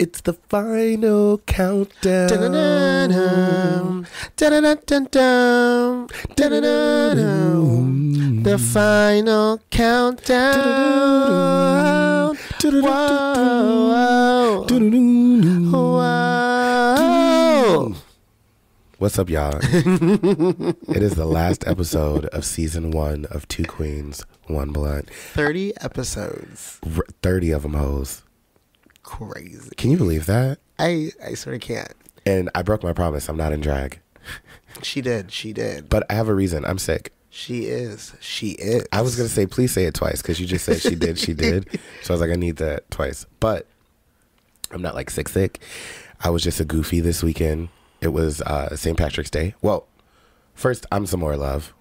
It's the final countdown. Dun-dun-dun-dun. Dun-dun-dun-dun-dun. Dun-dun-dun-dun. The final countdown. Whoa. Whoa. What's up, y'all? It is the last episode of season 1 of Two Queens, One Blunt. 30 episodes. 30 of them hoes. Crazy. Can you believe that? I sort of can't. And I broke my promise. I'm not in drag. She did. But I have a reason. I'm sick. She is. I was going to say, please say it twice, because you just said she did. So I was like, I need that twice. But I'm not like sick. I was just a goofy this weekend. It was St. Patrick's Day. Well, first, I'm Zamora Love.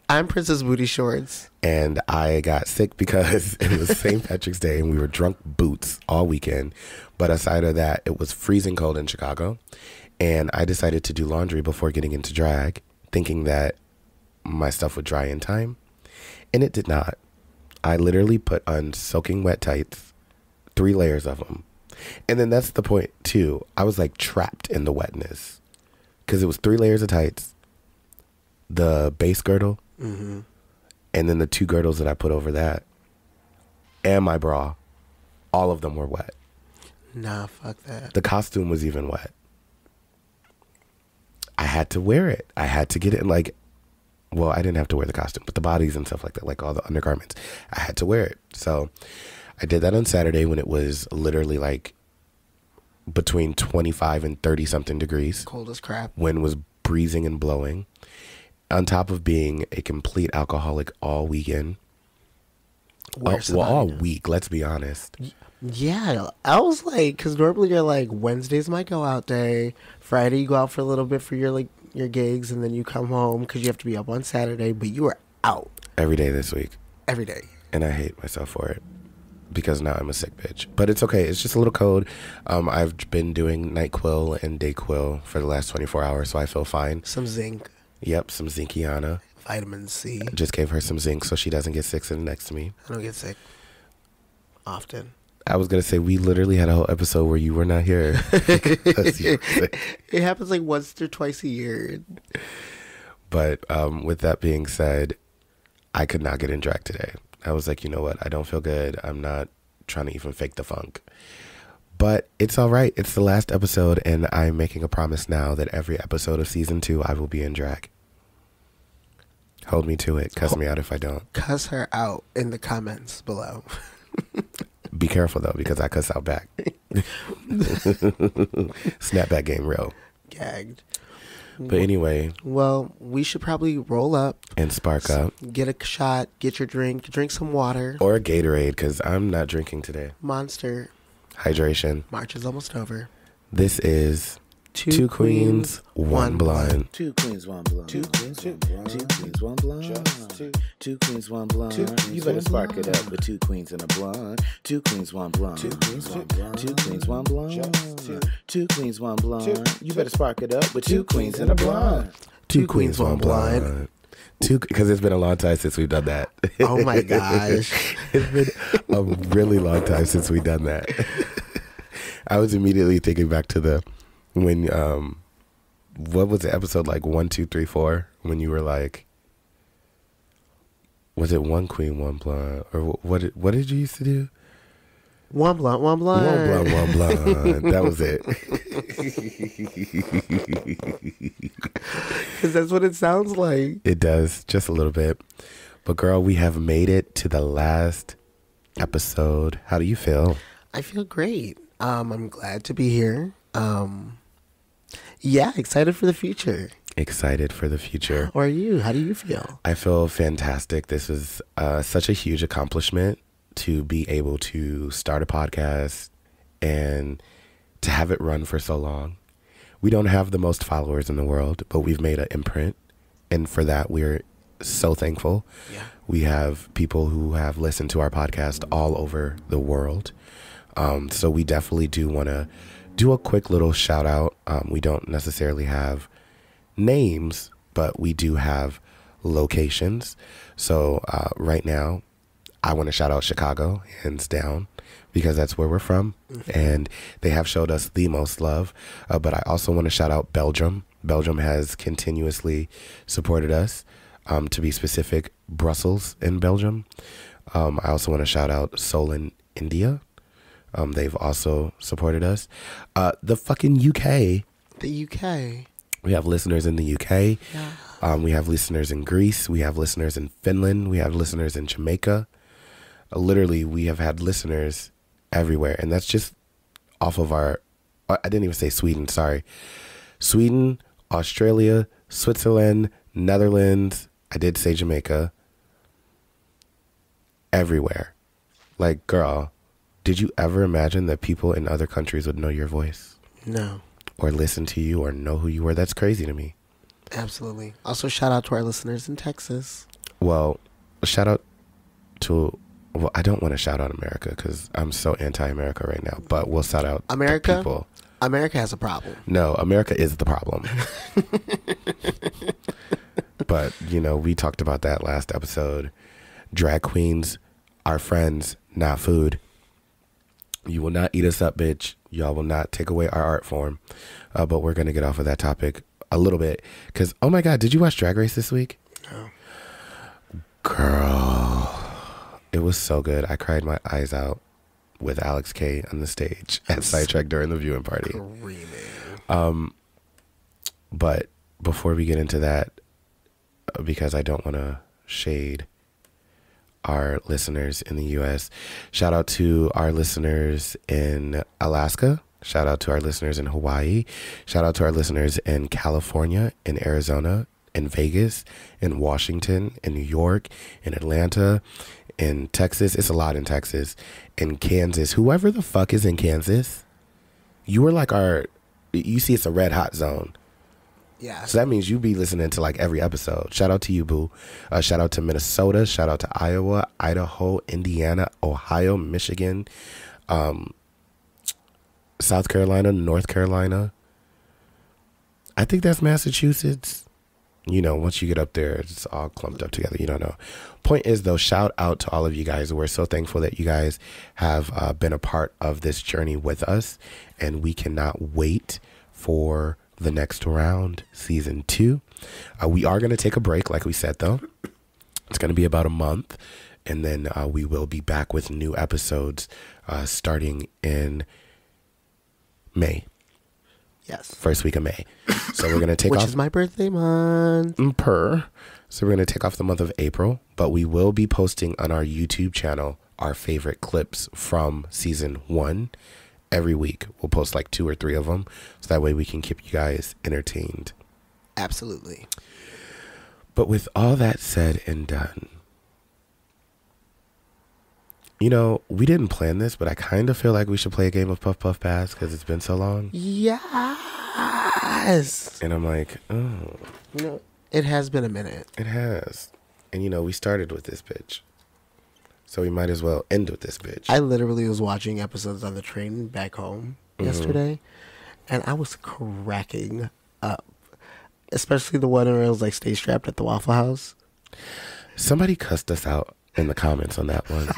I'm Princess Bootyshorts. And I got sick because it was St. Patrick's Day and we were drunk boots all weekend. But aside of that, it was freezing cold in Chicago. And I decided to do laundry before getting into drag, thinking that my stuff would dry in time. And it did not. I literally put on soaking wet tights, 3 layers of them. And then that's the point, too. I was like trapped in the wetness because it was 3 layers of tights, the base girdle, and then the 2 girdles that I put over that, and my bra. All of them were wet. Nah, fuck that. The costume was even wet. I had to wear it. I had to get it I didn't have to wear the costume, but the bodies and stuff like that, like all the undergarments, I had to wear it. So I did that on Saturday when it was literally like between 25 and 30 something degrees. Cold as crap. Wind was breezing and blowing. On top of being a complete alcoholic all weekend. All week, let's be honest. Yeah, I was like, because normally you're like, Wednesday's my go out day. Friday you go out for a little bit for your gigs, and then you come home because you have to be up on Saturday, but you were out. Every day this week. Every day. And I hate myself for it. Because now I'm a sick bitch. But it's okay. It's just a little cold. I've been doing night quill and day quill for the last 24 hours, so I feel fine. Some zinc. Yep, some Zinkiana. Vitamin C. Just gave her some zinc so she doesn't get sick sitting next to me. I don't get sick often. I was going to say, we literally had a whole episode where you were not here. It happens like once or twice a year. But with that being said, I could not get in drag today. I was like, you know what? I don't feel good. I'm not trying to even fake the funk. But it's all right. It's the last episode, and I'm making a promise now that every episode of season 2, I will be in drag. Hold me to it. Cuss me out if I don't. Cuss her out in the comments below. Be careful, though, because I cuss out back. Snapback game real. Gagged. But anyway. Well, we should probably roll up. And spark up. Get a shot. Get your drink. Drink some water. Or a Gatorade, because I'm not drinking today. Monster. Hydration. March is almost over. This is Two Queens, One Blonde. 2 Queens, 1 Blonde. 2 Queens, 2 Queens, 1 Blonde. 2 Queens, 1 Blonde. You better spark it up with 2 Queens and a blonde. 2 Queens, 1 Blonde. 2 Queens, 1 Blonde. 2 Queens, 1 Blonde. 2 Queens, 1 Blonde. You better spark it up with 2 Queens and a blonde. 2 Queens, 1 Blonde. Because it's been a long time since we've done that. Oh my gosh. It's been a really long time since we've done that. I was immediately thinking back to when what was the episode like 1, 2, 3, 4 when you were like, was it 1 Queen, 1 Blonde, or what did you used to do? 1 Blonde, 1 Blonde. 1 Blonde, 1 Blonde. That was it. Because that's what it sounds like. It does, just a little bit. But girl, we have made it to the last episode. How do you feel? I feel great. I'm glad to be here. Yeah, excited for the future. Excited for the future. Or are you? How do you feel? I feel fantastic. This is such a huge accomplishment to be able to start a podcast and to have it run for so long. We don't have the most followers in the world, but we've made an imprint. And for that, we're so thankful. Yeah. We have people who have listened to our podcast all over the world. So we definitely do want to do a quick little shout out. We don't necessarily have names, but we do have locations. So right now, I want to shout out Chicago, hands down, because that's where we're from, and they have showed us the most love. But I also want to shout out Belgium. Belgium has continuously supported us. To be specific, Brussels in Belgium. I also want to shout out Seoul in India. They've also supported us. The fucking UK. The UK. We have listeners in the UK. Yeah. We have listeners in Greece. We have listeners in Finland. We have listeners in Jamaica. Literally, we have had listeners everywhere. And that's just off of our... I didn't even say Sweden, sorry. Sweden, Australia, Switzerland, Netherlands. I did say Jamaica. Everywhere. Like, girl, did you ever imagine that people in other countries would know your voice? No. Or listen to you or know who you were? That's crazy to me. Absolutely. Also, shout out to our listeners in Texas. Well, shout out to... Well, I don't want to shout out America because I'm so anti-America right now. But we'll shout out America. the people. America has a problem. No, America is the problem. But, you know, we talked about that last episode. Drag queens are friends, not food. You will not eat us up, bitch. Y'all will not take away our art form. But we're going to get off of that topic a little bit. Because, oh my God, did you watch Drag Race this week? No. Girl, it was so good. I cried my eyes out with Alex K on the stage at Sidetrack during the viewing party. But before we get into that, because I don't want to shade our listeners in the U.S., shout out to our listeners in Alaska. Shout out to our listeners in Hawaii. Shout out to our listeners in California, in Arizona, in Vegas, in Washington, in New York, in Atlanta, in Texas. It's a lot in Texas. In Kansas. Whoever the fuck is in Kansas, you are like you see it's a red hot zone. Yeah. So that means you be listening to like every episode. Shout out to you, boo. Shout out to Minnesota. Shout out to Iowa, Idaho, Indiana, Ohio, Michigan, South Carolina, North Carolina. I think that's Massachusetts. You know, once you get up there, it's all clumped up together. You don't know. Point is, though, shout out to all of you guys. We're so thankful that you guys have been a part of this journey with us. And we cannot wait for the next round, season 2. We are going to take a break, like we said, though. It's going to be about a month. And then we will be back with new episodes starting in May. Yes. First week of May. So we're going to take Which off. is my birthday month. So we're going to take off the month of April, but we will be posting on our YouTube channel our favorite clips from season 1 every week. We'll post like 2 or 3 of them. So that way we can keep you guys entertained. Absolutely. But with all that said and done, you know, we didn't plan this, but I kind of feel like we should play a game of Puff Puff Pass because it's been so long. Yes. And I'm like, oh. You know, it has been a minute. It has. And, you know, we started with this bitch. So we might as well end with this bitch. I literally was watching episodes on the train back home yesterday, and I was cracking up. Especially the one where it was like, stay strapped at the Waffle House. Somebody cussed us out in the comments on that one.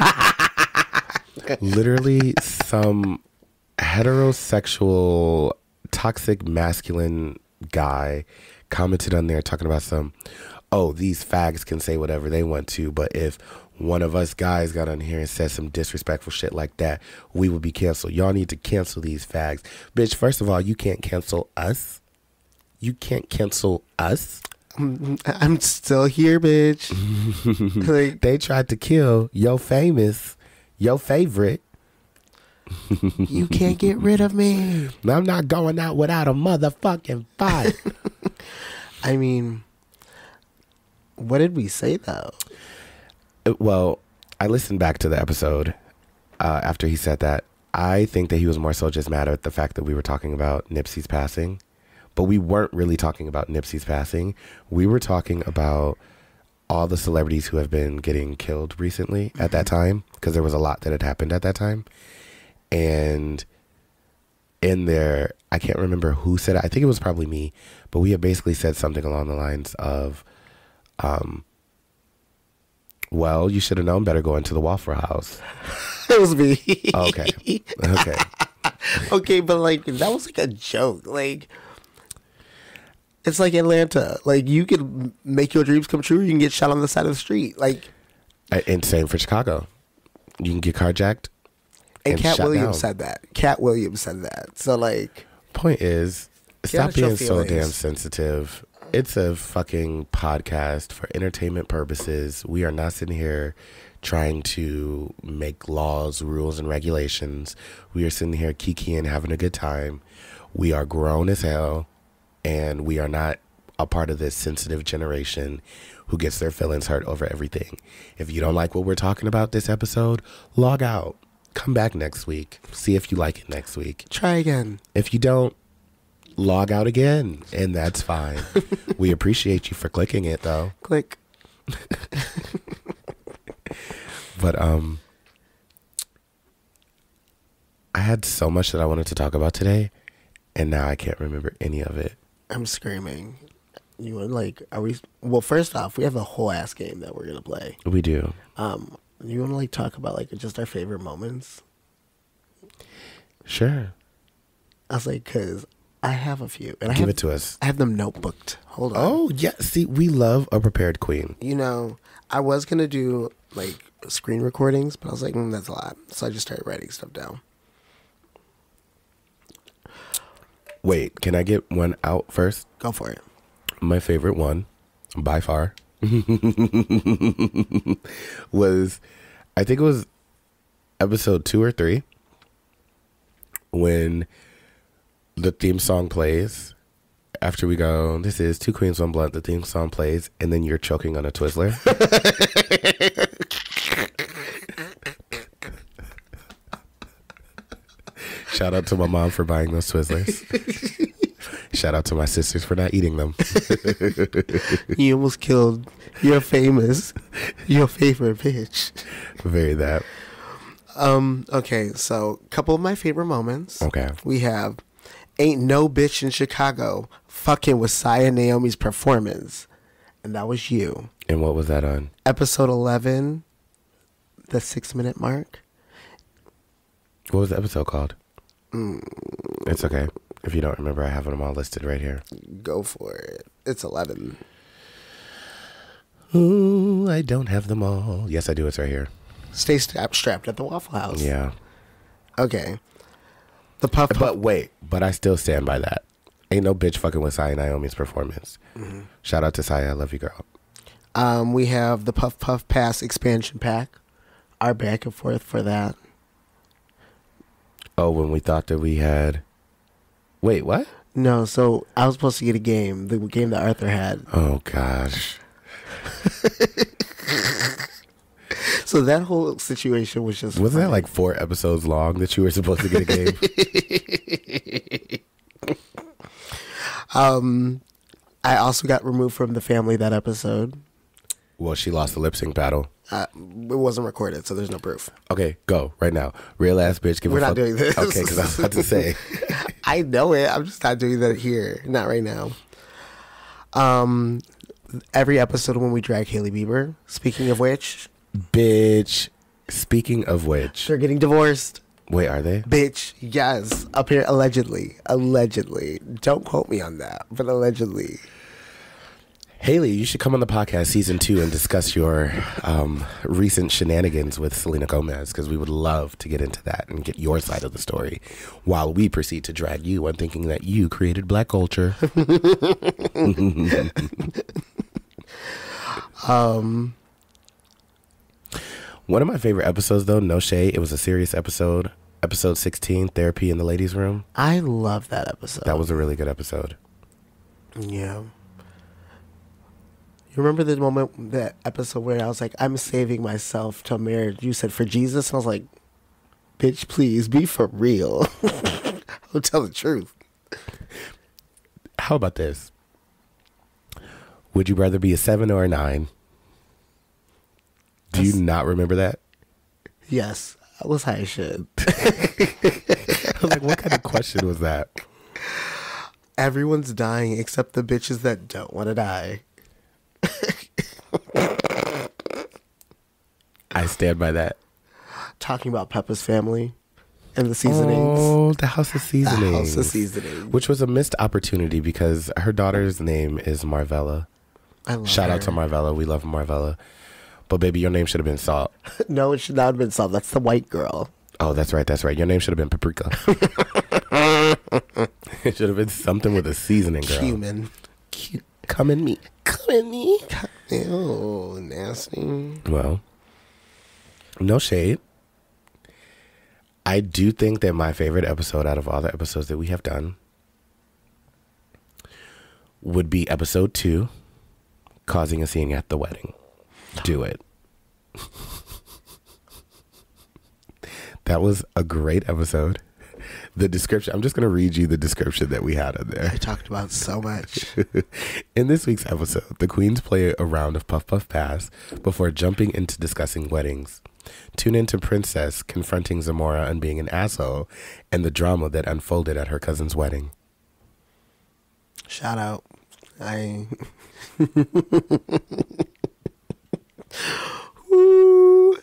Literally some heterosexual, toxic, masculine guy commented on there talking about these fags can say whatever they want to, but if one of us guys got on here and said some disrespectful shit like that, we would be canceled. Y'all need to cancel these fags. Bitch, first of all, you can't cancel us. You can't cancel us. I'm still here, bitch. Like, they tried to kill your favorite. You can't get rid of me. I'm not going out without a motherfucking fight. I mean, what did we say, though? Well, I listened back to the episode after he said that. I think that he was more so just mad at the fact that we were talking about Nipsey's passing. But we weren't really talking about Nipsey's passing. We were talking about all the celebrities who have been getting killed recently at that time, because there was a lot that had happened at that time. And in there, I can't remember who said it. I think it was probably me, but we had basically said something along the lines of, well, you should have known better going to the Waffle House. It was me. Okay. Okay. Okay, but like that was like a joke. Like it's like Atlanta. Like you can make your dreams come true. You can get shot on the side of the street. Like And same for Chicago. You can get carjacked. and Cat shot Williams down. said that. Cat Williams said that. So like Point is, stop out your being so feelings. damn sensitive. It's a fucking podcast for entertainment purposes. We are not sitting here trying to make laws, rules, and regulations. We are sitting here kikiing, having a good time. We are grown as hell, and we are not a part of this sensitive generation who gets their feelings hurt over everything. If you don't like what we're talking about this episode, log out. Come back next week. See if you like it next week. try again. If you don't, log out again, and that's fine. We appreciate you for clicking it, though. Click. But I had so much that I wanted to talk about today, and now I can't remember any of it. I'm screaming. You would like? Are we? Well, first off, we have a whole ass game that we're gonna play. We do. You want to like talk about like just our favorite moments? Sure. I was like, cause I have a few, and Give it to us. I have them notebooked. Hold on. Oh, yeah. See, we love a prepared queen. You know, I was gonna do like screen recordings, but I was like, that's a lot, so I just started writing stuff down. Wait, can I get one out first? Go for it. My favorite one, by far, was, I think it was episode 2 or 3, when the theme song plays. After we go, this is Two Queens, One Blunt, the theme song plays, and then you're choking on a Twizzler. Shout out to my mom for buying those Twizzlers. Shout out to my sisters for not eating them. You almost killed your favorite bitch. Very that. Okay, so a couple of my favorite moments. Okay. We have Ain't No Bitch in Chicago fucking with Saya Naomi's performance. And that was you. And what was that on? Episode 11, the 6-minute mark. What was the episode called? It's okay. If you don't remember, I have them all listed right here. Go for it. It's 11. Ooh, I don't have them all. Yes, I do. It's right here. Stay strapped at the Waffle House. Yeah. Okay. The Puff Puff. But wait, but I still stand by that. Ain't no bitch fucking with Saya Naomi's performance. Mm-hmm. Shout out to Saya. I love you, girl. We have the Puff Puff Pass expansion pack. Our back and forth for that. Oh, when we thought that we had... Wait, what? No, so I was supposed to get a game. The game that Arthur had. Oh, gosh. So that whole situation was just... Wasn't that funny. like 4 episodes long that you were supposed to get a game? I also got removed from the family that episode. Well, she lost the lip sync battle. It wasn't recorded, so there's no proof. Okay, go right now. Real ass bitch. Give We're a not fuck. doing this. Okay, because I was about to say. I know it. I'm just not doing that here. Not right now. Every episode when we drag Hailey Bieber. Speaking of which. Bitch. Speaking of which. They're getting divorced. Wait, are they? Bitch. Yes. Up here, allegedly. Allegedly. Don't quote me on that, but allegedly. Haley, you should come on the podcast season 2 and discuss your recent shenanigans with Selena Gomez, because we would love to get into that and get your side of the story while we proceed to drag you on thinking that you created black culture. One of my favorite episodes, though, no shade, it was a serious episode. Episode 16, Therapy in the Ladies' Room. I love that episode. That was a really good episode. Yeah. You remember the moment, that episode where I was like, I'm saving myself till marriage. You said, for Jesus? And I was like, bitch, please, be for real. I'll tell the truth. How about this? Would you rather be a 7 or a 9? Do you not remember that? Yes. I was high as shit. I was like, what kind of question was that? Everyone's dying except the bitches that don't want to die. I stand by that. talking about Peppa's family and the seasonings. Oh, the House of Seasonings. The House of Seasonings. Which was a missed opportunity because her daughter's name is Marvella. I love Shout her. out to Marvella. We love Marvella. But baby, your name should have been Salt. No, it should not have been Salt. That's the white girl. Oh, that's right. That's right. Your name should have been Paprika. It should have been something with a seasoning, girl. Cumin. Come in me. Come in me. Ew, nasty. Well, no shade. I do think that my favorite episode out of all the episodes that we have done would be episode 2, Causing a Scene at the Wedding. Do it. That was a great episode. The description, I'm just going to read you the description that we had in there. I talked about so much. In this week's episode, the queens play a round of Puff Puff Pass before jumping into discussing weddings. Tune into Princess confronting Zamora and being an asshole and the drama that unfolded at her cousin's wedding. Shout out. Woo.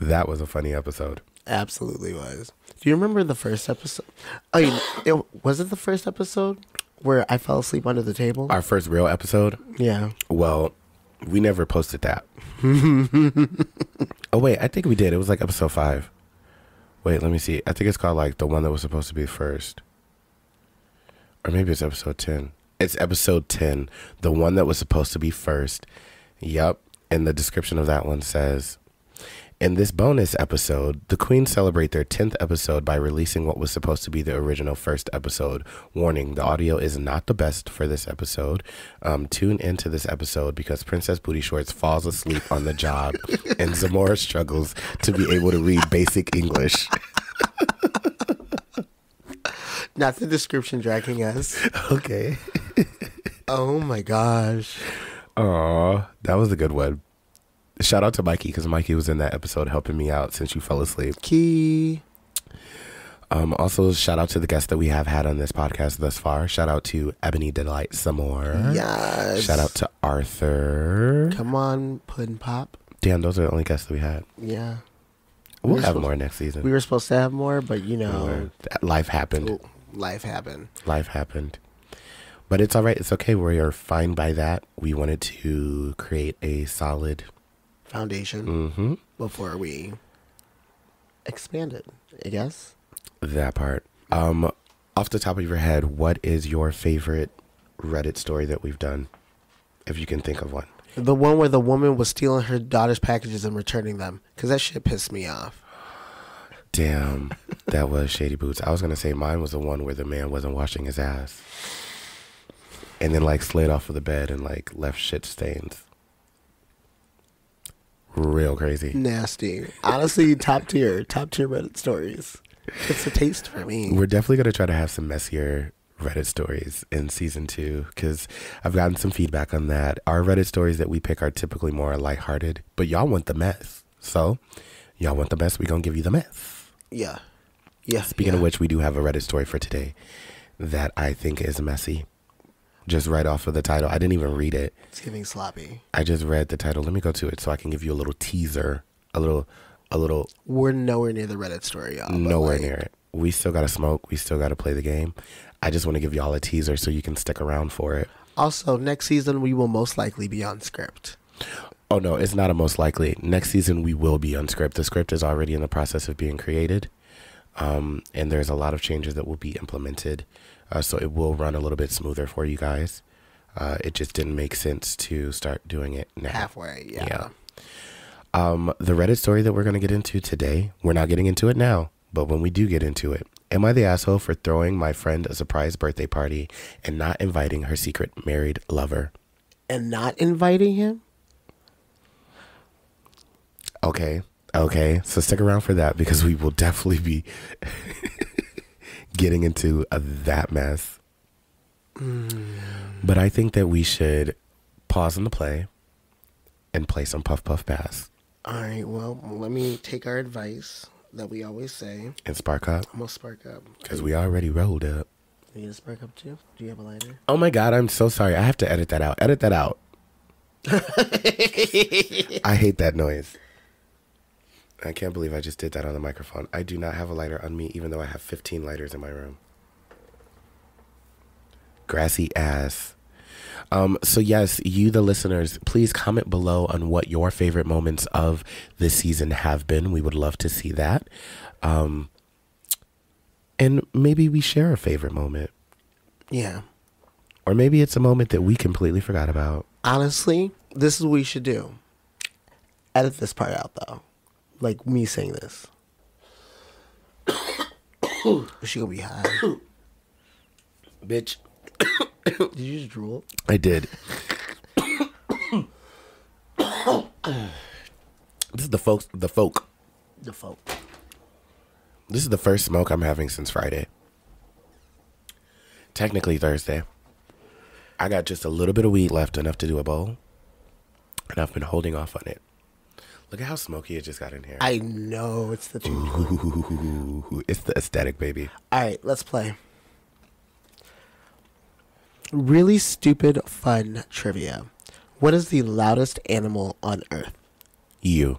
That was a funny episode. Absolutely was. Do you remember the first episode? Oh, was it the first episode where I fell asleep under the table? Our first real episode? Yeah. Well, we never posted that. Oh, wait, I think we did. It was like episode 5. Wait, let me see. I think it's called like the one that was supposed to be first. Or maybe it's episode 10. It's episode 10. The one that was supposed to be first. Yep. And the description of that one says, in this bonus episode, the queens celebrate their 10th episode by releasing what was supposed to be the original first episode. Warning, the audio is not the best for this episode. Tune into this episode because Princess Bootyshorts falls asleep on the job and Zamora struggles to be able to read basic English. Not the description dragging us. Okay. Oh my gosh. Aw, that was a good one. Shout out to Mikey because Mikey was in that episode helping me out since you fell asleep. Key. Also, shout out to the guests that we have had on this podcast thus far. Shout out to Ebony Delight Zamora. Yes. Shout out to Arthur. Come on, Puddin' Pop. Damn, those are the only guests that we had. Yeah. We'll have more next season. We were supposed to have more, but you know. Life happened. Oh, life happened. Life happened. But it's all right. It's okay. We are fine by that. We wanted to create a solid foundation before we expanded, I guess. That part. Off the top of your head, what is your favorite Reddit story that we've done? If you can think of one. The one where the woman was stealing her daughter's packages and returning them. Because that shit pissed me off. Damn. That was Shady Boots. I was going to say mine was the one where the man wasn't washing his ass. And then like slid off of the bed and like left shit stains. Real crazy. Nasty. Honestly, top tier Reddit stories. It's a taste for me. We're definitely going to try to have some messier Reddit stories in season 2 because I've gotten some feedback on that. Our Reddit stories that we pick are typically more lighthearted, but y'all want the mess. So, y'all want the mess, we're going to give you the mess. Yeah. Yeah. Speaking of which, we do have a Reddit story for today that I think is messy. Just right off of the title. I didn't even read it. It's getting sloppy. I just read the title. Let me go to it so I can give you a little teaser. A little. We're nowhere near the Reddit story, y'all. Nowhere near it. We still got to smoke. We still got to play the game. I just want to give y'all a teaser so you can stick around for it. Also, next season we will most likely be on script. Oh, no, it's not a most likely. Next season we will be on script. The script is already in the process of being created. And there's a lot of changes that will be implemented. So it will run a little bit smoother for you guys. It just didn't make sense to start doing it now. Halfway, yeah. The Reddit story that we're going to get into today, we're not getting into it now, but when we do get into it, am I the asshole for throwing my friend a surprise birthday party and not inviting her secret married lover? And not inviting him? Okay. So stick around for that because we will definitely be getting into that mess. But I think that we should pause on the play and play some Puff Puff Pass. All right, well, let me take our advice that we always say. And spark up. I'm going to spark up. Because we already rolled up. Are you going to spark up too? Do you have a lighter? Oh my God, I'm so sorry. I have to edit that out. Edit that out. I hate that noise. I can't believe I just did that on the microphone. I do not have a lighter on me, even though I have 15 lighters in my room. Grassy ass. So yes, you, the listeners, please comment below on what your favorite moments of this season have been. We would love to see that. And maybe we share a favorite moment. Yeah. Or maybe it's a moment that we completely forgot about. Honestly, this is what we should do. Edit this part out, though. Like me saying this. She gonna be high. Bitch. Did you just drool? I did. This is the folk. The folk. This is the first smoke I'm having since Friday. Technically Thursday. I got just a little bit of weed left, enough to do a bowl. And I've been holding off on it. Look at how smoky it just got in here. I know, it's the truth. Ooh, it's the aesthetic, baby. All right, let's play. Really stupid fun trivia. What is the loudest animal on Earth? You.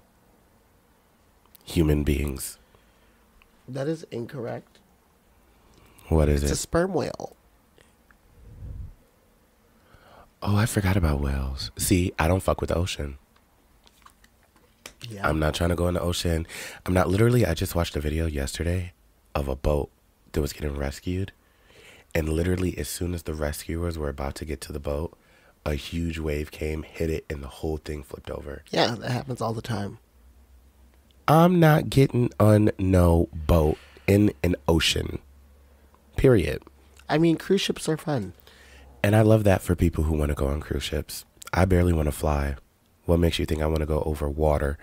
Human beings. That is incorrect. What is It's it? a sperm whale. Oh, I forgot about whales. See, I don't fuck with the ocean. Yeah. I'm not trying to go in the ocean. I just watched a video yesterday of a boat that was getting rescued. And literally, as soon as the rescuers were about to get to the boat, a huge wave came, hit it, and the whole thing flipped over. Yeah, that happens all the time. I'm not getting on no boat in an ocean. Period. I mean, cruise ships are fun. And I love that for people who want to go on cruise ships. I barely want to fly. What makes you think I want to go over water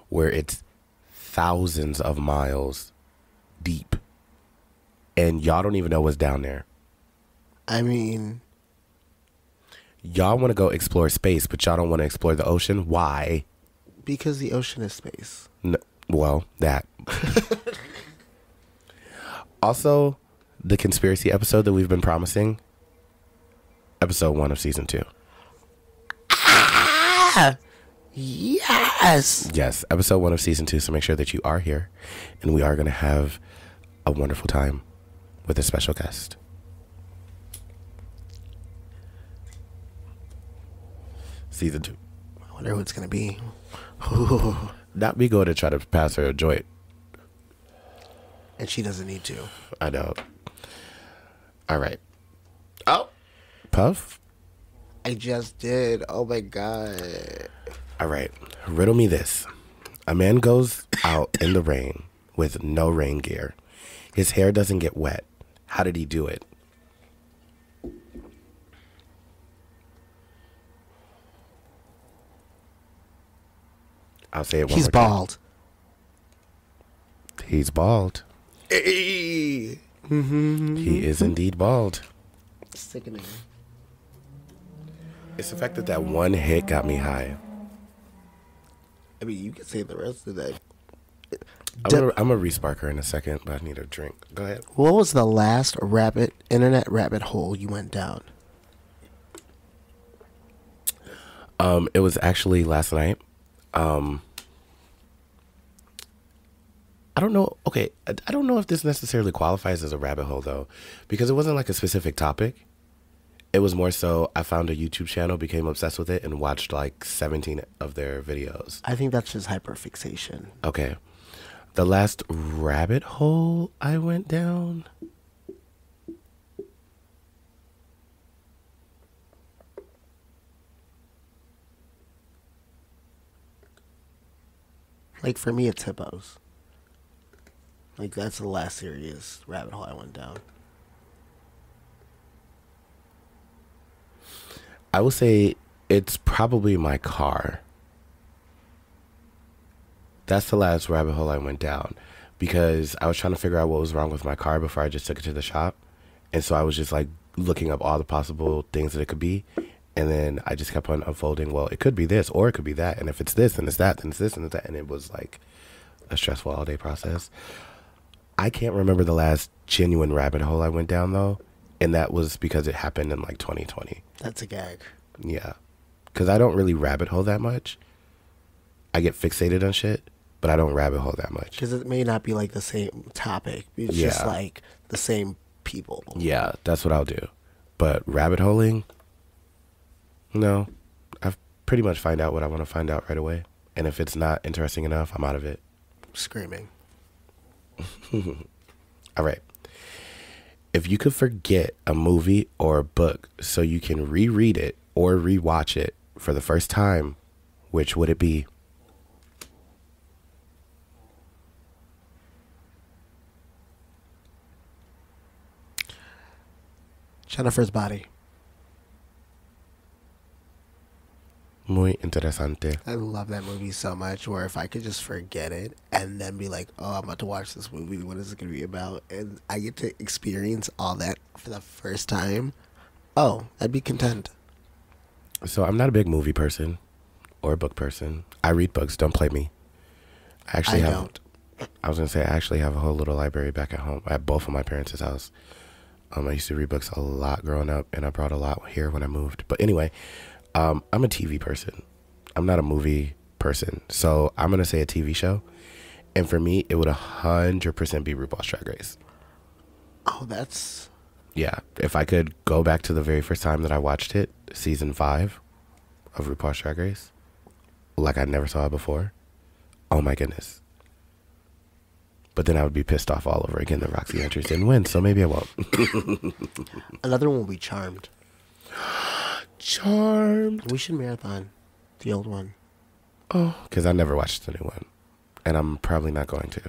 where it's thousands of miles deep and y'all don't even know what's down there? I mean, y'all want to go explore space, but y'all don't want to explore the ocean. Why? because the ocean is space. No, well, that. Also, the conspiracy episode that we've been promising, episode 1 of season 2. Ah! Yes! Yes, episode 1 of season 2. So make sure that you are here, and we are going to have a wonderful time with a special guest. Season 2. I wonder who it's going to be. Not me going to try to pass her a joint. And she doesn't need to. I know. All right. Oh. Puff. I just did. Oh my God. All right. Riddle me this. A man goes out in the rain with no rain gear. His hair doesn't get wet. How did he do it? I'll say it one He's more time. bald. He's bald. Hey. He is indeed bald. Sickening. It's the fact that that one hit got me high. I mean, you can say the rest of that. I'm gonna respark her in a second, but I need a drink. Go ahead. What was the last internet rabbit hole you went down? It was actually last night. I don't know. Okay, I don't know if this necessarily qualifies as a rabbit hole though, because it wasn't like a specific topic. It was more so I found a YouTube channel, became obsessed with it, and watched like 17 of their videos. I think that's just hyperfixation. Okay. The last rabbit hole I went down. Like for me, it's hippos. Like that's the last serious rabbit hole I went down. I will say it's probably my car. That's the last rabbit hole I went down, because I was trying to figure out what was wrong with my car before I just took it to the shop. And so I was just like looking up all the possible things that it could be. And then I just kept on unfolding, well, it could be this or it could be that. And if it's this, then it's that, then it's this and it's that. And it was like a stressful all day process. I can't remember the last genuine rabbit hole I went down though. And that was because it happened in like 2020. That's a gag. Yeah. Because I don't really rabbit hole that much. I get fixated on shit. but I don't rabbit hole that much. Because it may not be like the same topic. It's just like the same people. Yeah, that's what I'll do. But rabbit holing, no. I've pretty much find out what I want to find out right away. And if it's not interesting enough, I'm out of it. Screaming. All right. If you could forget a movie or a book so you can reread it or rewatch it for the first time, which would it be? Jennifer's Body. Muy interesante. I love that movie so much, where if I could just forget it and then be like, oh, I'm about to watch this movie, what is it going to be about? And I get to experience all that for the first time. Oh, I'd be content. So I'm not a big movie person or a book person. I read books. Don't play me. I don't. I was going to say, I actually have a whole little library back at home at both of my parents' house. I used to read books a lot growing up, and I brought a lot here when I moved. But anyway, I'm a TV person. I'm not a movie person. So I'm going to say a TV show. And for me, it would 100% be RuPaul's Drag Race. Oh, that's... Yeah. If I could go back to the very first time that I watched it, season 5 of RuPaul's Drag Race, like I never saw it before. Oh my goodness. But then I would be pissed off all over again that Roxy Andrews didn't win, so maybe I won't. Another one will be Charmed. Charmed. We should marathon the old one. Oh, because I never watched the new one. And I'm probably not going to.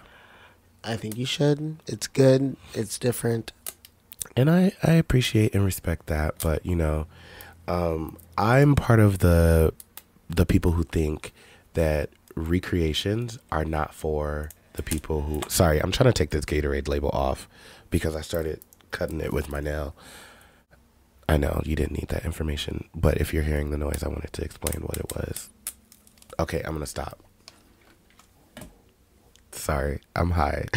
I think you should. It's good. It's different. And I appreciate and respect that. But, you know, I'm part of the people who think that recreations are not for the people who... Sorry, I'm trying to take this Gatorade label off because I started cutting it with my nail. I know you didn't need that information, but if you're hearing the noise, I wanted to explain what it was. Okay, I'm going to stop. Sorry, I'm high.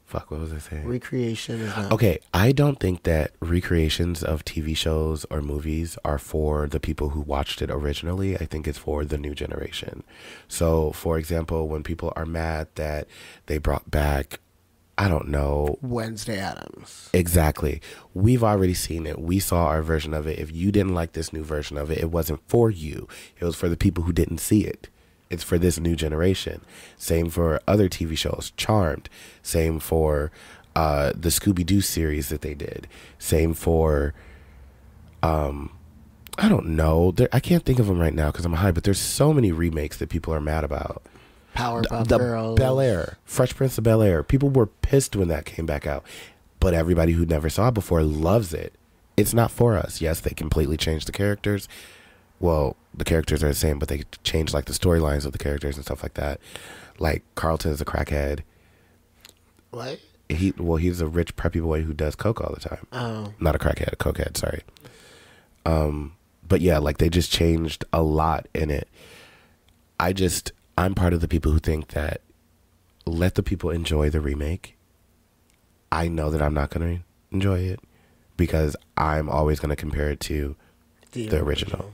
Fuck, what was I saying? Recreation is not... Okay, I don't think that recreations of TV shows or movies are for the people who watched it originally. I think it's for the new generation. So, for example, when people are mad that they brought back, I don't know, Wednesday Addams. Exactly. We've already seen it. We saw our version of it. If you didn't like this new version of it, it wasn't for you. It was for the people who didn't see it. It's for this new generation. Same for other TV shows. Charmed. Same for the Scooby-Doo series that they did. Same for, I don't know. I can't think of them right now because I'm high, but there's so many remakes that people are mad about. Powerpuff Girls. Bel-Air. Fresh Prince of Bel-Air. People were pissed when that came back out. But everybody who never saw it before loves it. It's not for us. Yes, they completely changed the characters. Well, the characters are the same, but they changed like the storylines of the characters and stuff like that. Like Carlton is a crackhead. What? He's a rich preppy boy who does coke all the time. Oh. Not a crackhead, a cokehead, sorry. But yeah, like they just changed a lot in it. I'm part of the people who think that let the people enjoy the remake. I know that I'm not going to enjoy it because I'm always going to compare it to the original.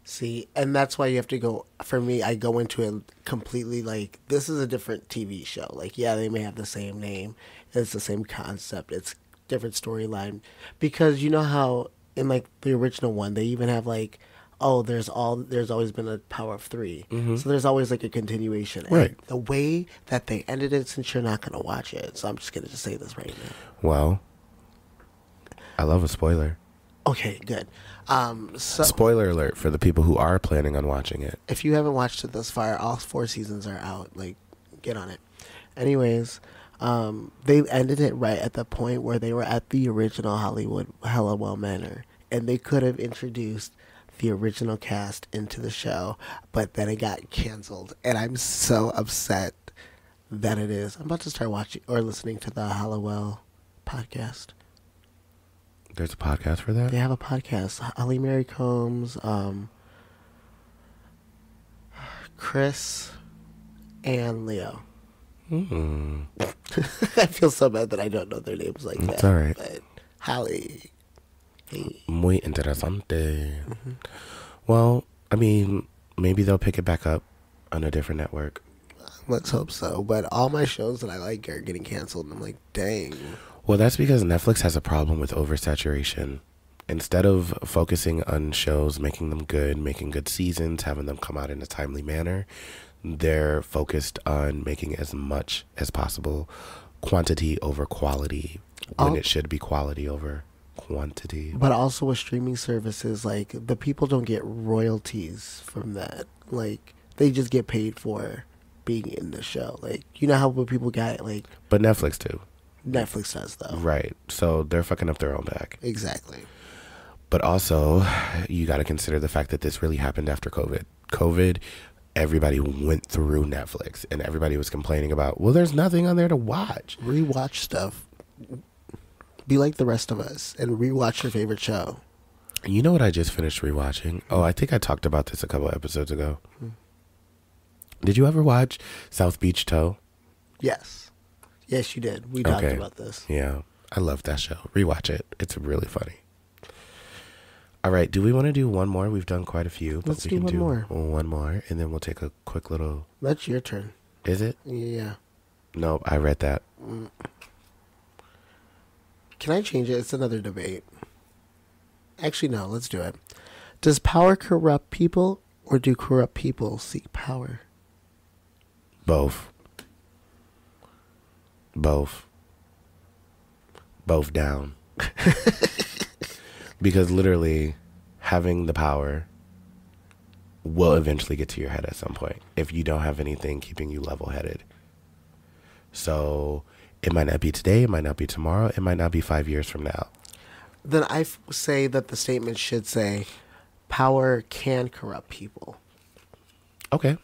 See, and that's why you have to go, for me, I go into it completely like, this is a different TV show. Like, yeah, they may have the same name. It's the same concept. It's different storyline. Because you know how in like the original one, they even have like, oh, there's always been a power of 3. Mm-hmm. So there's always like a continuation. Right. And the way that they ended it, since you're not going to watch it, so I'm just going to just say this right now. Well, I love a spoiler. Okay, good. So spoiler alert for the people who are planning on watching it. If you haven't watched it thus far, all 4 seasons are out. Like, get on it. Anyways, they ended it right at the point where they were at the original Hollywood Hallowell Manor, and they could have introduced the original cast into the show, but then it got canceled, and I'm so upset that it is. I'm about to start watching or listening to the Hallowell podcast. There's a podcast for that? They have a podcast. Holly Mary Combs, Chris, and Leo. Mm. I feel so bad that I don't know their names like that. It's all right. But Holly. Hey. Muy interesante. Mm-hmm. Well, I mean, Maybe they'll pick it back up on a different network. Let's hope so. But all my shows that I like are getting canceled, and I'm like, dang. Well, that's because Netflix has a problem with oversaturation. Instead of focusing on shows, making them good, making good seasons, having them come out in a timely manner, they're focused on making as much as possible quantity over quality when it should be quality over quantity. But also with streaming services, like, the people don't get royalties from that. Like, they just get paid for being in the show. Like, you know how people got, like... But Netflix too. Netflix does, though. Right. So they're fucking up their own back. Exactly. But also, you got to consider the fact that this really happened after COVID. Everybody went through Netflix, and everybody was complaining about, well, there's nothing on there to watch. Rewatch stuff. Be like the rest of us and rewatch your favorite show. You know what I just finished rewatching? Oh, I think I talked about this a couple episodes ago. Did you ever watch South Beach Toe? Yes. Yes, you did. We talked about this. Yeah. I love that show. Rewatch it. It's really funny. All right. Do we want to do one more? We've done quite a few. But Let's we do can one do more. One more, and then we'll take a quick little... That's your turn. Is it? Yeah. No, I read that. Can I change it? It's another debate. Actually, no. Let's do it. Does power corrupt people, or do corrupt people seek power? Both. Both down. Because literally having the power will eventually get to your head at some point if you don't have anything keeping you level-headed. So it might not be today, it might not be tomorrow, it might not be 5 years from now. Then I say that the statement should say power can corrupt people. Okay,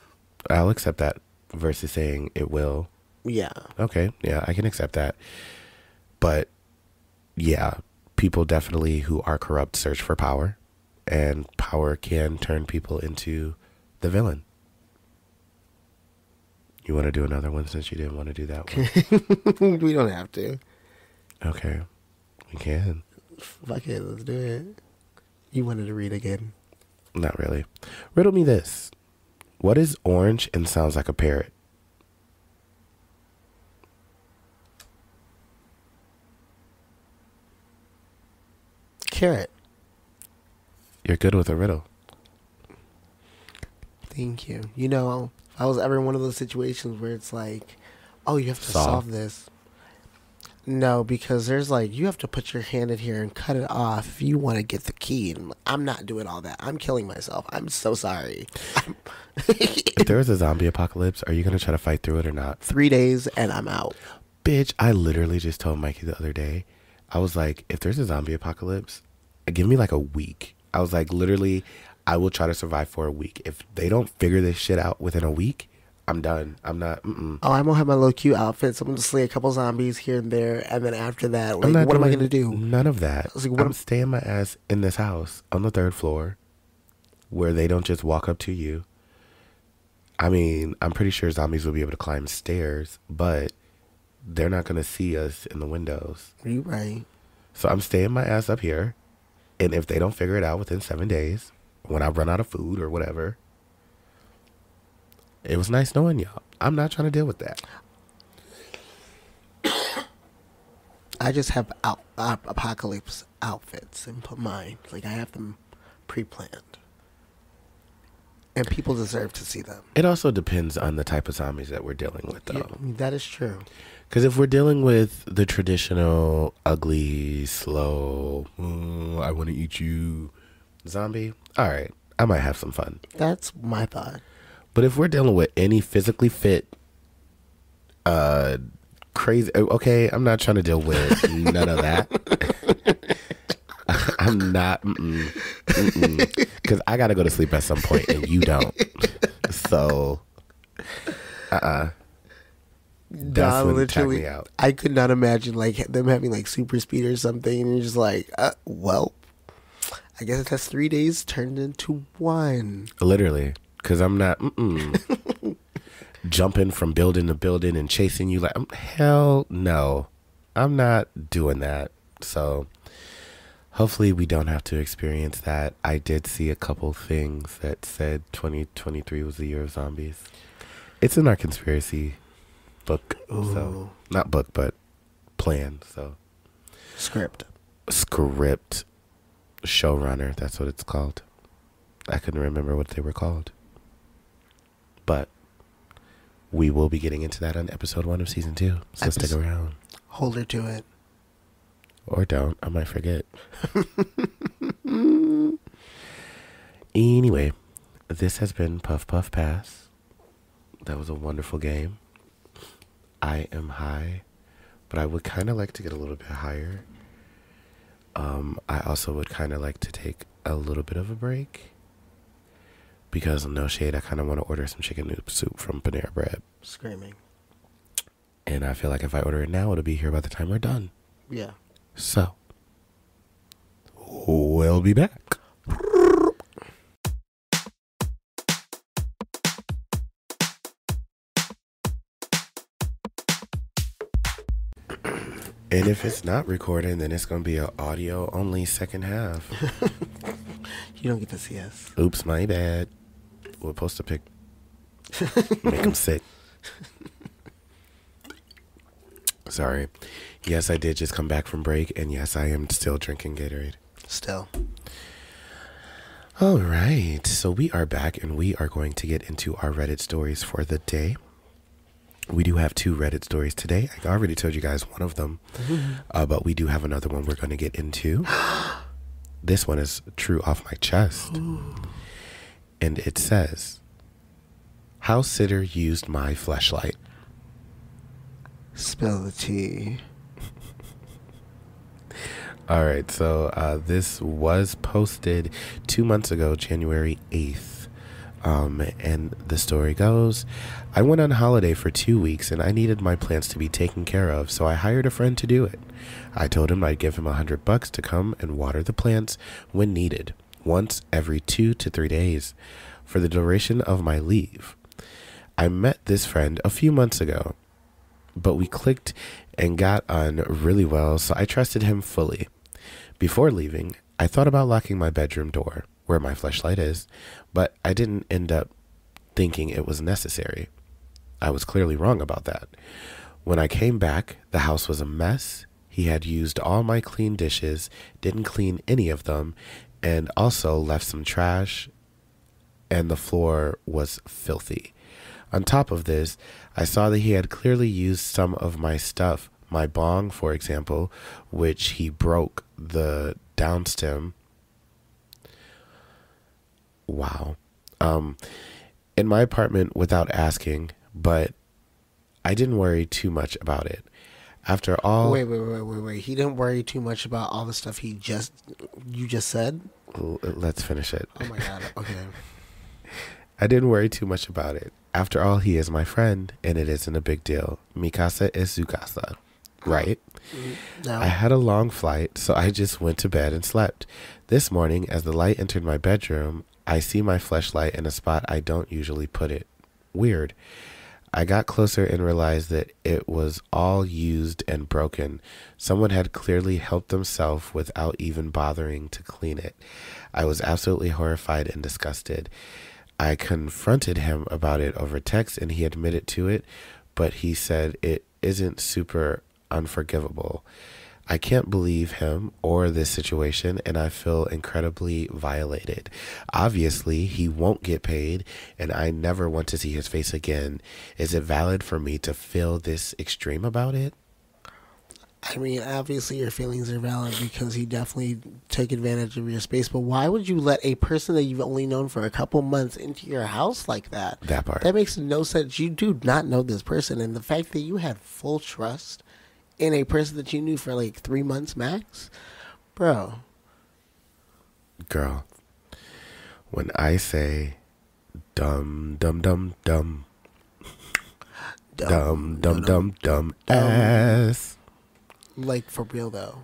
I'll accept that versus saying it will. Yeah. Okay, yeah, I can accept that. But yeah, people definitely who are corrupt search for power, and power can turn people into the villain. You want to do another one since you didn't want to do that one? We don't have to. Okay, we can. Fuck it, let's do it. You wanted to read again? Not really. Riddle me this. What is orange and sounds like a parrot? Carrot. You're good with a riddle. Thank you. You know, if I was ever in one of those situations where it's like, oh, you have to solve this. No, because there's like, you have to put your hand in here and cut it off if you want to get the key. And I'm not doing all that. I'm killing myself. I'm so sorry. If there was a zombie apocalypse, are you going to try to fight through it or not? 3 days and I'm out. Bitch, I literally just told Mikey the other day, I was like, if there's a zombie apocalypse, give me like a week. I was like, literally, I will try to survive for a week. If they don't figure this shit out within a week, I'm done. I'm not. Oh, I'm gonna have my little cute outfits. I'm gonna slay a couple zombies here and there, and then after that, like, what am I gonna do? None of that. Like, I'm staying my ass in this house on the 3rd floor, where they don't just walk up to you. I mean, I'm pretty sure zombies will be able to climb stairs, but they're not gonna see us in the windows. You right. So I'm staying my ass up here, and if they don't figure it out within 7 days, when I run out of food or whatever. It was nice knowing y'all. I'm not trying to deal with that. I just have apocalypse outfits in mind. Like, I have them pre-planned. And people deserve to see them. It also depends on the type of zombies that we're dealing with, though. Yeah, that is true. Because if we're dealing with the traditional, ugly, slow, I want to eat you zombie, all right, I might have some fun. That's my thought. But if we're dealing with any physically fit, crazy, okay, I'm not trying to deal with none of that. I'm not, because I got to go to sleep at some point and you don't. So, That's what tapped me out. I could not imagine like them having like super speed or something, and you're just like, well, I guess that's 3 days turned into 1. Literally, because I'm not jumping from building to building and chasing you. Like, hell no, I'm not doing that. So Hopefully we don't have to experience that. I did see a couple things that said 2023 was the year of zombies. It's in our conspiracy book. Ooh. So not book, but plan. So Script. Showrunner, that's what it's called. I couldn't remember what they were called. But we will be getting into that on episode 1 of season 2. So stick around. Hold her to it. Or don't. I might forget. Anyway, this has been Puff Puff Pass. That was a wonderful game. I am high, but I would kind of like to get a little bit higher. I also would kind of like to take a little bit of a break. Because no shade, I kind of want to order some chicken soup from Panera Bread. Screaming. And I feel like if I order it now, it'll be here by the time we're done. Yeah. So, we'll be back. And if it's not recording, then it's going to be an audio only second half. You don't get to see us. Oops, my bad. We'll post a pic. Make them sick. Sorry. Yes, I did just come back from break. And yes, I am still drinking Gatorade. Still. All right. So we are back and we are going to get into our Reddit stories for the day. We do have 2 Reddit stories today. I already told you guys one of them. But we do have another one we're going to get into. This one is true off my chest. Ooh. And it says, house sitter used my fleshlight. Spill the tea. All right. So this was posted 2 months ago, January 8th. And the story goes, I went on holiday for 2 weeks and I needed my plants to be taken care of, so I hired a friend to do it. I told him I'd give him $100 to come and water the plants when needed, once every 2 to 3 days, for the duration of my leave. I met this friend a few months ago, but we clicked and got on really well, so I trusted him fully. Before leaving, I thought about locking my bedroom door, where my fleshlight is, but I didn't end up thinking it was necessary. I was clearly wrong about that. When I came back, the house was a mess. He had used all my clean dishes, didn't clean any of them, and also left some trash, and the floor was filthy. On top of this, I saw that he had clearly used some of my stuff, my bong, for example, which he broke the downstem. Wow. In my apartment without asking, but I didn't worry too much about it. After all... Wait. He didn't worry too much about all the stuff you just said? Let's finish it. Oh my God. Okay. I didn't worry too much about it. After all, he is my friend, and it isn't a big deal. Mi casa es su casa. Right? No. I had a long flight, so I just went to bed and slept. This morning, as the light entered my bedroom, I see my fleshlight in a spot I don't usually put it. Weird. I got closer and realized that it was all used and broken. Someone had clearly helped themselves without even bothering to clean it. I was absolutely horrified and disgusted. I confronted him about it over text and he admitted to it, but he said it isn't super unforgivable. I can't believe him or this situation, and I feel incredibly violated. Obviously, he won't get paid, and I never want to see his face again. Is it valid for me to feel this extreme about it? I mean, obviously your feelings are valid because he definitely took advantage of your space, but why would you let a person that you've only known for a couple months into your house like that? That part. That makes no sense. You do not know this person, and the fact that you had full trust in a person that you knew for like 3 months max, bro. Girl, when I say dumb, dumb, dumb, dumb, dumb, dumb, dumb, dumb ass. Like, for real though.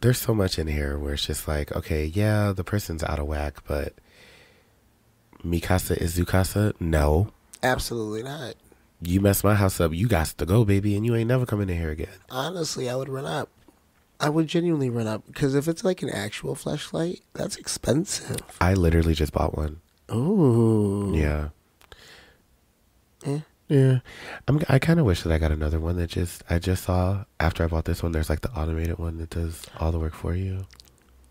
There's so much in here where it's just like, okay, yeah, the person's out of whack, but mi casa is su casa? No. Absolutely not. You messed my house up, you got to go, baby, and you ain't never coming in here again. Honestly, I would run up. I would genuinely run up because if it's like an actual fleshlight, that's expensive. I literally just bought one. Ooh. Yeah. Eh. Yeah. I kind of wish that I got another one that I just saw after I bought this one. There's like the automated one that does all the work for you.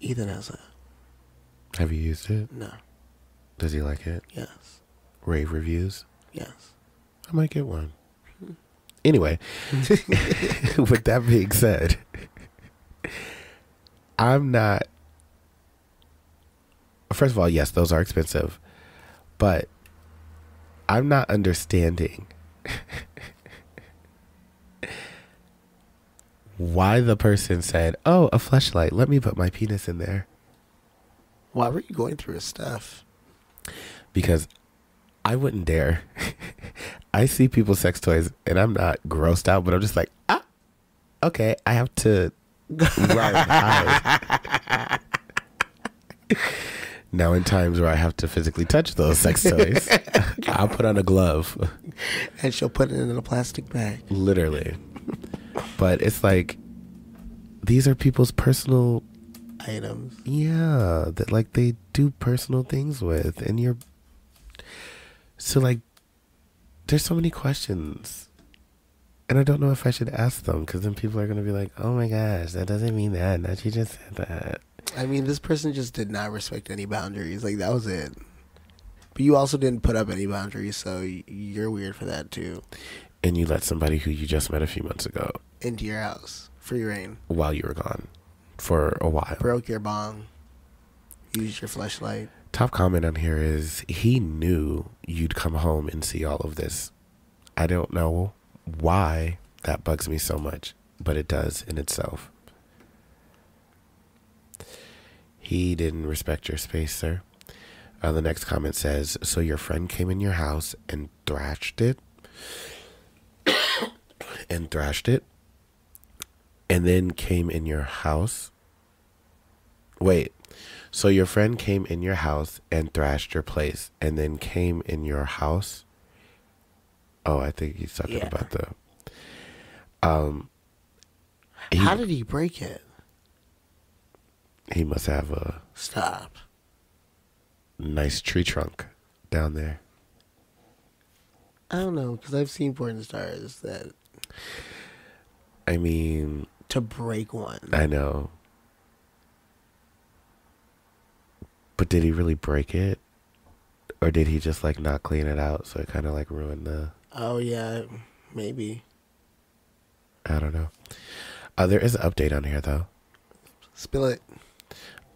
Ethan has that. Have you used it? No. Does he like it? Yes. Rave reviews? Yes. I might get one. Anyway, with that being said, I'm not. First of all, yes, those are expensive, but I'm not understanding why the person said, "Oh, a fleshlight. Let me put my penis in there." Why were you going through his stuff? Because I wouldn't dare. I see people's sex toys and I'm not grossed out, but I'm just like, okay, I have to run hide. Now in times where I have to physically touch those sex toys, I'll put on a glove. And she'll put it in a plastic bag. Literally. But it's like, these are people's personal items. Yeah, that like they do personal things with, and you're so like there's so many questions, and I don't know if I should ask them because then people are gonna be like, "Oh my gosh, that doesn't mean that. Now she just said that." I mean, this person just did not respect any boundaries. Like that was it. But you also didn't put up any boundaries, so you're weird for that too. And you let somebody who you just met a few months ago into your house free reign while you were gone for a while. Broke your bong. Used your fleshlight. Top comment on here is he knew you'd come home and see all of this. I don't know why that bugs me so much, but it does in itself. He didn't respect your space, sir. The next comment says, so your friend came in your house and thrashed it? And thrashed it? And then came in your house? Wait. So your friend came in your house and thrashed your place and then came in your house? Oh, I think he's talking about the... How did he break it? He must have a... Stop. Nice tree trunk down there. I don't know, because I've seen porn stars that... I mean... To break one. I know. But did he really break it? Or did he just like not clean it out so it kind of like ruined the... Oh yeah, maybe. I don't know. There is an update on here though. Spill it.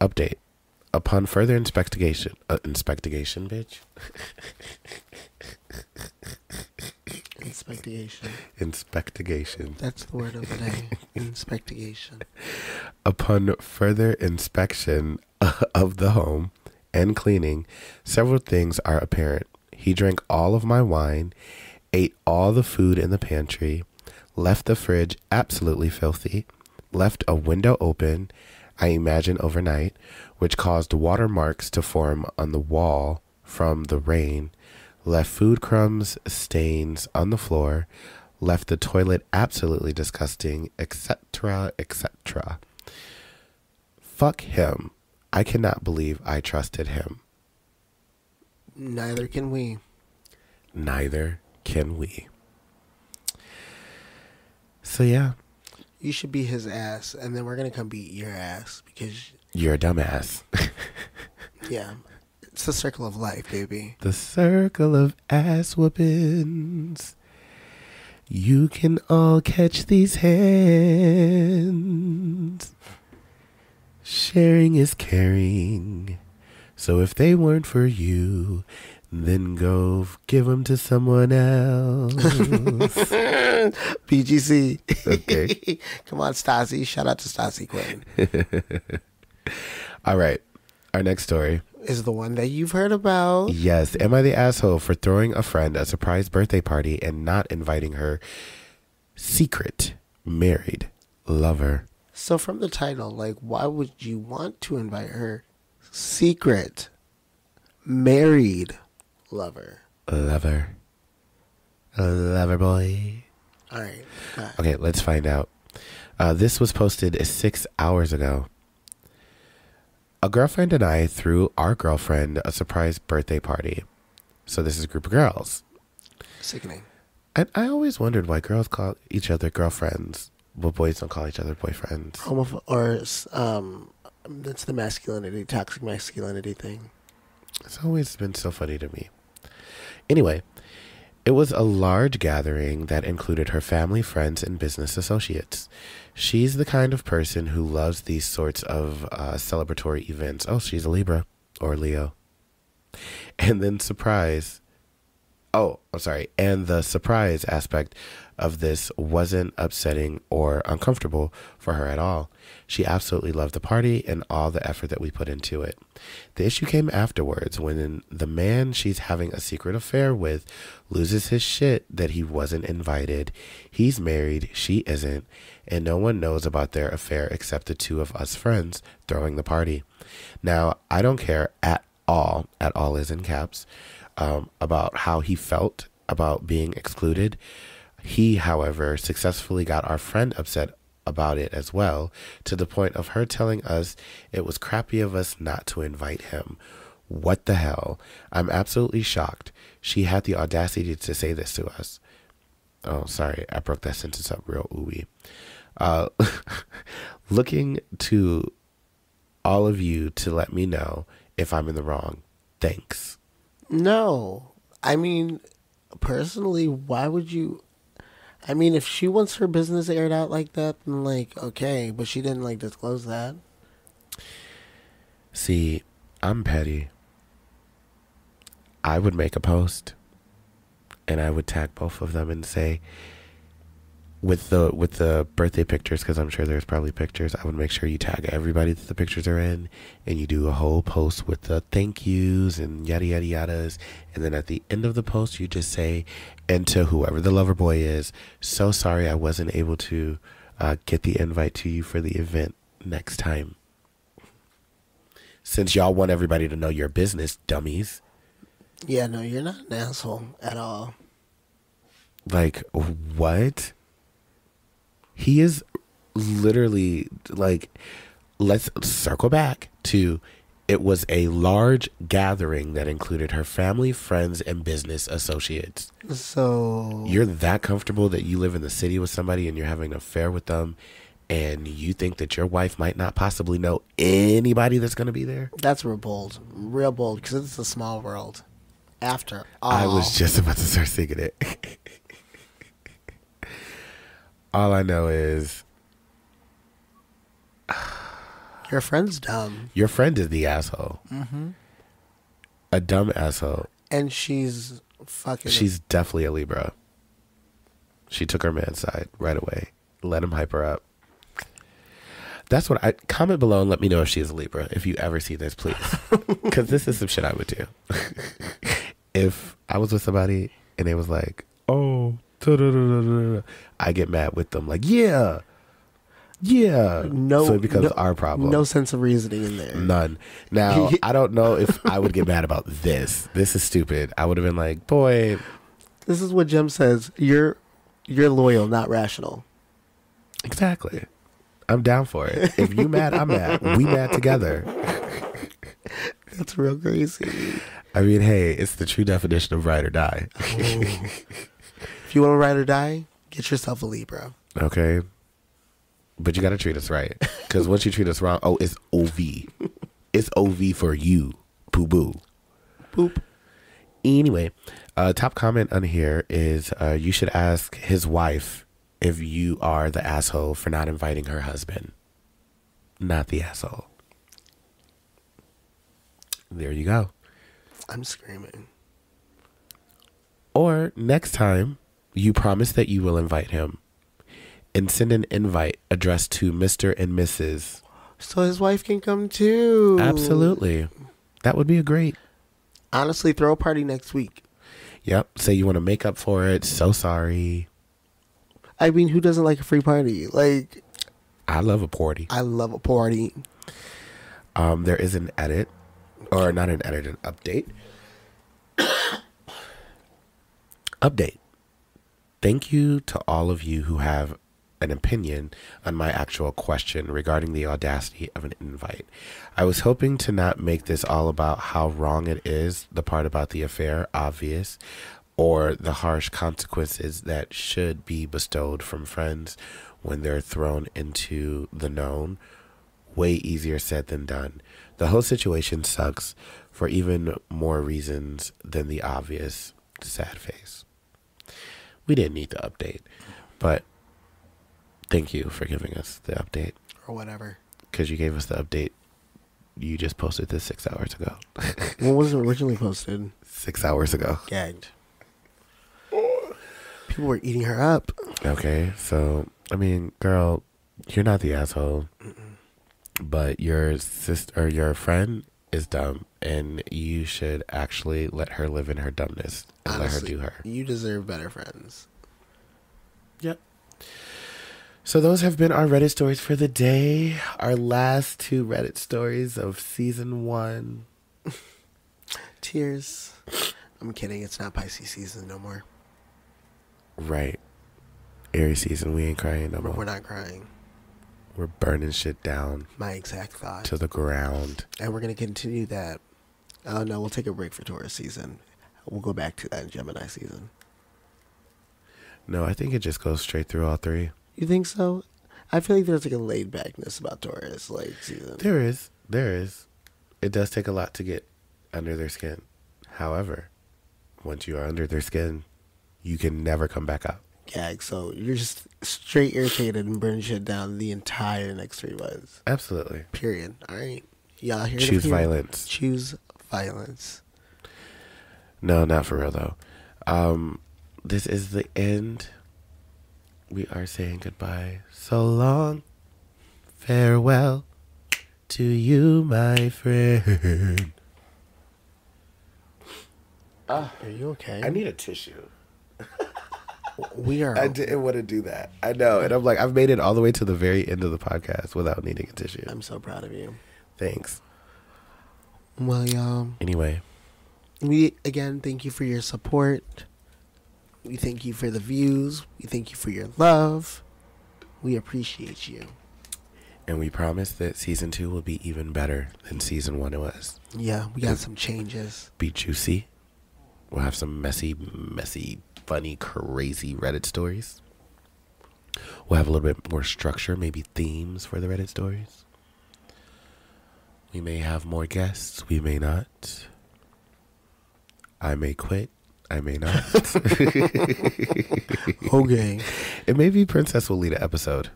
Update. Upon further inspection, bitch. Inspectigation. That's the word of the day. Inspectigation. Upon further inspection of the home and cleaning, several things are apparent. He drank all of my wine, ate all the food in the pantry, left the fridge absolutely filthy, left a window open, I imagine overnight, which caused watermarks to form on the wall from the rain, left food crumbs, stains on the floor, left the toilet absolutely disgusting, etc., etc. Fuck him. I cannot believe I trusted him. Neither can we. Neither can we. So yeah. You should be his ass, and then we're going to come beat your ass because... You're a dumbass. Yeah. It's the circle of life, baby. The circle of ass whoopings. You can all catch these hands. Sharing is caring. So if they weren't for you, then go give them to someone else. BGC. Okay. Come on, Stassi. Shout out to Stassi Quinn. All right. Our next story is the one that you've heard about. Yes. Am I the asshole for throwing a friend a surprise birthday party and not inviting her secret married lover? So from the title, like, why would you want to invite her secret married lover? Lover. A lover boy. All right. Okay, let's find out. This was posted 6 hours ago. A girlfriend and I threw our girlfriend a surprise birthday party. So this is a group of girls. Sickening. And I always wondered why girls call each other girlfriends, but boys don't call each other boyfriends. That's the masculinity, toxic masculinity thing. It's always been so funny to me. Anyway, it was a large gathering that included her family, friends, and business associates. She's the kind of person who loves these sorts of celebratory events. Oh, she's a Libra or Leo. And then and the surprise aspect of this wasn't upsetting or uncomfortable for her at all. She absolutely loved the party and all the effort that we put into it. The issue came afterwards when the man she's having a secret affair with loses his shit that he wasn't invited. He's married, she isn't, and no one knows about their affair except the two of us friends throwing the party. Now, I don't care at all is in caps, about how he felt about being excluded. He, however, successfully got our friend upset about it as well, to the point of her telling us it was crappy of us not to invite him. What the hell? I'm absolutely shocked. She had the audacity to say this to us. Oh, sorry, I broke that sentence up real ooey. Looking to all of you to let me know if I'm in the wrong. Thanks. No. I mean, personally, why would you... I mean, if she wants her business aired out like that, then, okay. But she didn't, disclose that. See, I'm petty. I would make a post, and I would tag both of them and say, with the birthday pictures, because I'm sure there's probably pictures, I would make sure you tag everybody that the pictures are in, and you do a whole post with the thank yous and yada yada yadas, and then at the end of the post you just say, and to whoever the lover boy is, so sorry I wasn't able to get the invite to you for the event next time. Since y'all want everybody to know your business, dummies. Yeah, no, you're not an asshole at all. What? He is literally let's circle back to, it was a large gathering that included her family, friends, and business associates. So you're that comfortable that you live in the city with somebody and you're having an affair with them, and you think that your wife might not possibly know anybody that's going to be there? That's real bold, because it's a small world. After all, I was just about to start singing it. All I know is your friend's dumb. Your friend is the asshole. Mm-hmm. A dumb asshole. And she's fucking... She's definitely a Libra. She took her man's side right away. Let him hype her up. That's what I... Comment below and let me know if she is a Libra. If you ever see this, please. Because this is some shit I would do. If I was with somebody and they was like, oh... I get mad with them yeah. No, so it becomes our problem. No sense of reasoning in there. None. Now I don't know if I would get mad about this. This is stupid. I would have been like, boy, this is what Jem says. You're loyal, not rational. Exactly. I'm down for it. If you mad, I'm mad. We mad together. That's real crazy. I mean, hey, it's the true definition of ride or die. If you want to ride or die, get yourself a Libra. Okay. But you got to treat us right. Because once you treat us wrong, it's OV. It's OV for you. Boo boo. Boop. Anyway, top comment on here is you should ask his wife if you are the asshole for not inviting her husband. Not the asshole. There you go. I'm screaming. Or next time, you promise that you will invite him and send an invite addressed to Mr. and Mrs. So his wife can come too. Absolutely. That would be a great. Honestly, throw a party next week. Yep. Say you want to make up for it. So sorry. I mean, who doesn't like a free party? I love a party. I love a party. There is an edit, or not an edit, an update. Update. Thank you to all of you who have an opinion on my actual question regarding the audacity of an invite. I was hoping to not make this all about how wrong it is, the part about the affair obvious, or the harsh consequences that should be bestowed from friends when they're thrown into the known. Way easier said than done. The whole situation sucks for even more reasons than the obvious sad face. We didn't need the update, but thank you for giving us the update. Or whatever. Because you gave us the update. You just posted this 6 hours ago. What was it originally posted? 6 hours ago. Gagged. People were eating her up. Okay, so, I mean, girl, you're not the asshole. But your sister or your friend is dumb, and you should actually let her live in her dumbness and Honestly, let her do her. You deserve better friends. Yep. So those have been our Reddit stories for the day. Our last 2 Reddit stories of season 1. Tears. I'm kidding. It's not Pisces season no more. Right. Aries season, we ain't crying no more. We're not crying. We're burning shit down My exact thought. to the ground. And we're going to continue that. Oh, no, we'll take a break for Taurus season. We'll go back to that in Gemini season. No, I think it just goes straight through all 3. You think so? I feel like there's like a laid backness about Taurus like season. There is. It does take a lot to get under their skin. However, once you are under their skin, you can never come back out. Gag. So you're just straight irritated and burning shit down the entire next 3 months. Absolutely. Period. All right. Y'all hear Choose violence. Choose violence. No, not for real though. This is the end. We are saying goodbye. So long. Farewell to you, my friend. Are you okay? I need a tissue. We are. I didn't want to do that. I know. And I'm like, I've made it all the way to the very end of the podcast without needing a tissue. I'm so proud of you. Thanks. Well, y'all. Anyway. We, again, thank you for your support. We thank you for the views. We thank you for your love. We appreciate you. And we promise that season 2 will be even better than season 1 was. Yeah, we got some changes. Be juicy. We'll have some messy, funny, crazy Reddit stories. We'll have a little bit more structure, maybe themes for the Reddit stories. We may have more guests. We may not. I may quit. I may not. Okay. And maybe Princess will lead an episode.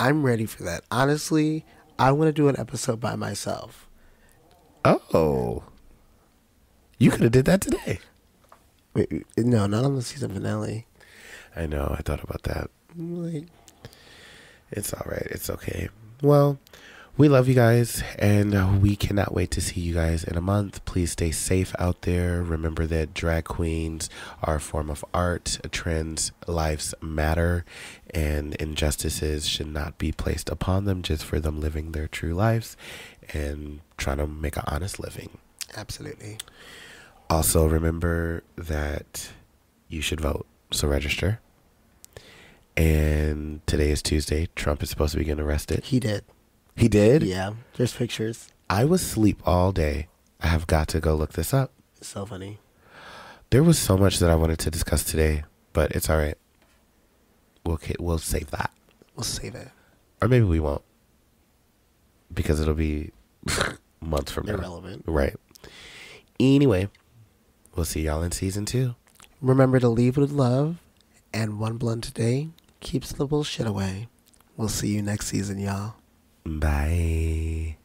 I'm ready for that. Honestly, I want to do an episode by myself. Oh. You could have did that today. Wait, no, not on the season finale. I know. I thought about that. Like, It's all right. It's okay. Well, we love you guys, and we cannot wait to see you guys in a month. Please stay safe out there. Remember that drag queens are a form of art. Trans lives matter, and injustices should not be placed upon them just for them living their true lives and trying to make an honest living. absolutely. Also, remember that you should vote, so register. And today is Tuesday. Trump is supposed to be getting arrested. He did. He did? Yeah, there's pictures. I was asleep all day. I have got to go look this up. It's so funny. There was so much that I wanted to discuss today, but it's all right. We'll save that. We'll save it. Or maybe we won't. Because it'll be months from now. Irrelevant. Right. Anyway, we'll see y'all in season 2. Remember to leave with love, and one blunt a day keeps the bullshit away. We'll see you next season, y'all. Bye.